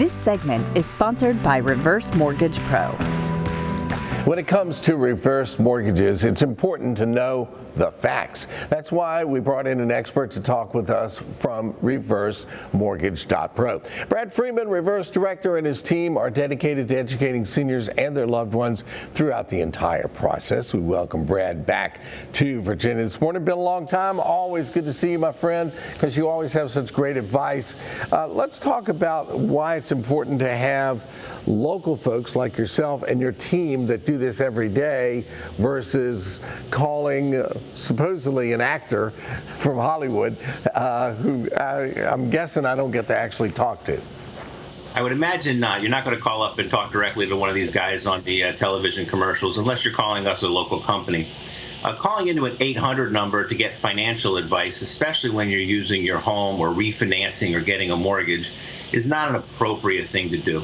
This segment is sponsored by Reverse Mortgage Pro. When it comes to reverse mortgages, it's important to know the facts. That's why we brought in an expert to talk with us from ReverseMortgage.pro. Brad Freeman, Reverse Director, and his team are dedicated to educating seniors and their loved ones throughout the entire process. We welcome Brad back to Virginia this morning. Been a long time. Always good to see you, my friend, because you always have such great advice. Let's talk about why it's important to have local folks like yourself and your team that do this every day versus calling supposedly an actor from Hollywood who I'm guessing I don't get to actually talk to. I would imagine not. You're not going to call up and talk directly to one of these guys on the television commercials unless you're calling us a local company. Calling into an 800 number to get financial advice, especially when you're using your home or refinancing or getting a mortgage, is not an appropriate thing to do.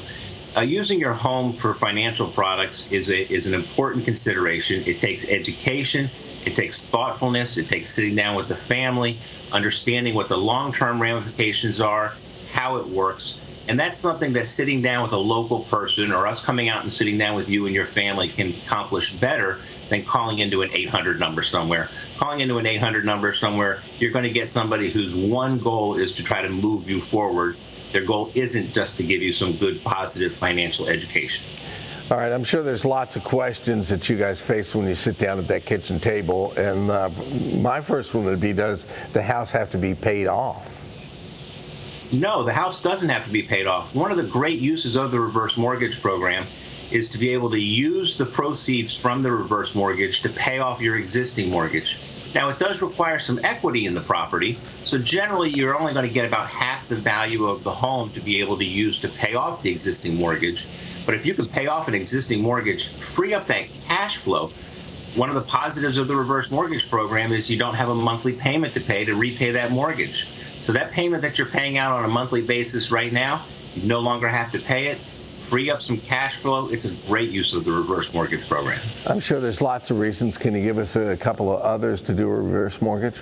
Using your home for financial products is an important consideration. It takes education, it takes thoughtfulness, it takes sitting down with the family, understanding what the long-term ramifications are, how it works. And that's something that sitting down with a local person or us coming out and sitting down with you and your family can accomplish better than calling into an 800 number somewhere. Calling into an 800 number somewhere, you're going to get somebody whose one goal is to try to move you forward. Their goal isn't just to give you some good, positive financial education. All right, I'm sure there's lots of questions that you guys face when you sit down at that kitchen table. And my first one would be, does the house have to be paid off? No, the house doesn't have to be paid off. One of the great uses of the reverse mortgage program is to be able to use the proceeds from the reverse mortgage to pay off your existing mortgage. Now, it does require some equity in the property, so generally you're only going to get about half the value of the home to be able to use to pay off the existing mortgage. But if you can pay off an existing mortgage, free up that cash flow. One of the positives of the reverse mortgage program is you don't have a monthly payment to pay to repay that mortgage. So that payment that you're paying out on a monthly basis right now, you no longer have to pay it. Free up some cash flow. It's a great use of the reverse mortgage program. I'm sure there's lots of reasons. Can you give us a couple of others to do a reverse mortgage?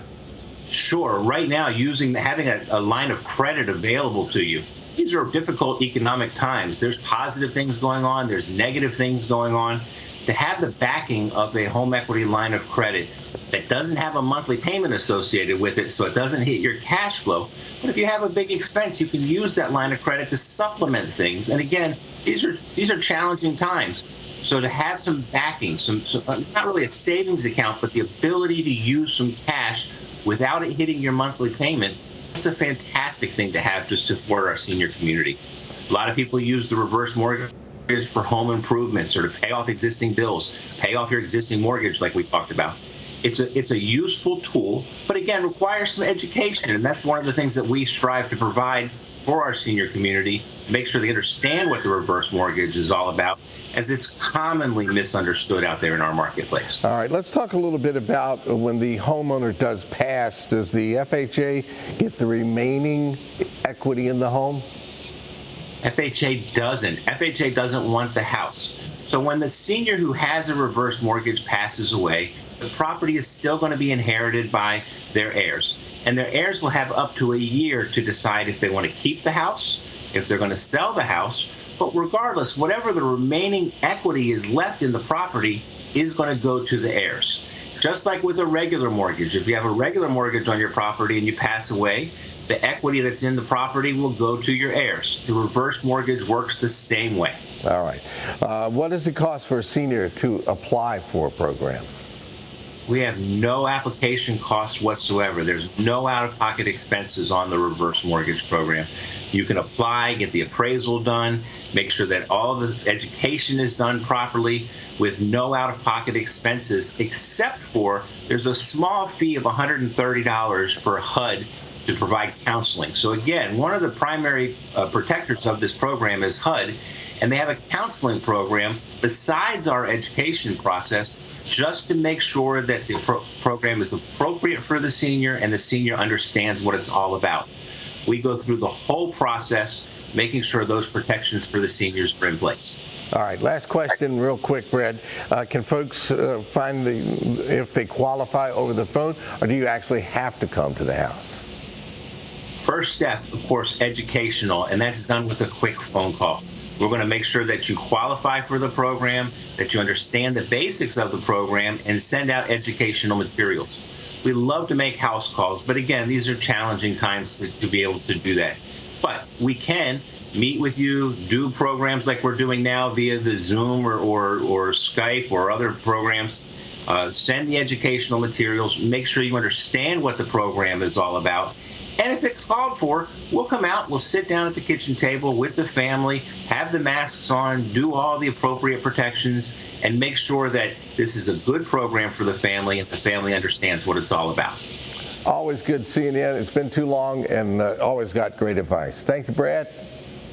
Sure. Right now, having a line of credit available to you, these are difficult economic times. There's positive things going on. There's negative things going on. To have the backing of a home equity line of credit that doesn't have a monthly payment associated with it, so it doesn't hit your cash flow. But if you have a big expense, you can use that line of credit to supplement things. And again, these are challenging times. So to have some backing, not really a savings account, but the ability to use some cash without it hitting your monthly payment, it's a fantastic thing to have to support our senior community. A lot of people use the reverse mortgage for home improvements or to pay off existing bills, pay off your existing mortgage like we talked about. It's a useful tool, but again, requires some education, and that's one of the things that we strive to provide for our senior community, make sure they understand what the reverse mortgage is all about, as it's commonly misunderstood out there in our marketplace. All right, let's talk a little bit about when the homeowner does pass, does the FHA get the remaining equity in the home? FHA doesn't. FHA doesn't want the house. So when the senior who has a reverse mortgage passes away, the property is still going to be inherited by their heirs. And their heirs will have up to a year to decide if they want to keep the house, if they're going to sell the house. But regardless, whatever the remaining equity is left in the property is going to go to the heirs. Just like with a regular mortgage, if you have a regular mortgage on your property and you pass away, the equity that's in the property will go to your heirs. The reverse mortgage works the same way. All right. What does it cost for a senior to apply for a program? We have no application cost whatsoever. There's no out-of-pocket expenses on the reverse mortgage program. You can apply, get the appraisal done, make sure that all the education is done properly with no out-of-pocket expenses, except for there's a small fee of $130 for HUD to provide counseling. So again, one of the primary protectors of this program is HUD, and they have a counseling program besides our education process, just to make sure that the program is appropriate for the senior and the senior understands what it's all about. We go through the whole process, making sure those protections for the seniors are in place. All right, last question real quick, Brad. Can folks find if they qualify over the phone, or do you actually have to come to the house? First step, of course, educational, and that's done with a quick phone call. We're going to make sure that you qualify for the program, that you understand the basics of the program, and send out educational materials. We love to make house calls, but again, these are challenging times to be able to do that. But we can meet with you, do programs like we're doing now via the Zoom or Skype or other programs. Send the educational materials, make sure you understand what the program is all about. And if it's called for, we'll come out, we'll sit down at the kitchen table with the family, have the masks on, do all the appropriate protections, and make sure that this is a good program for the family and the family understands what it's all about. Always good seeing you. It's been too long, and always got great advice. Thank you, Brad.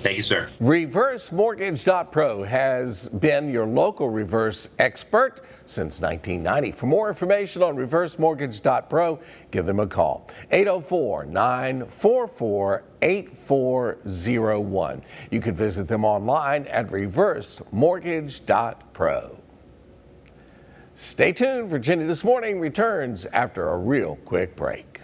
Thank you, sir. ReverseMortgage.pro has been your local reverse expert since 1990. For more information on ReverseMortgage.pro, give them a call. 804-944-8401. You can visit them online at ReverseMortgage.pro. Stay tuned. Virginia This Morning returns after a real quick break.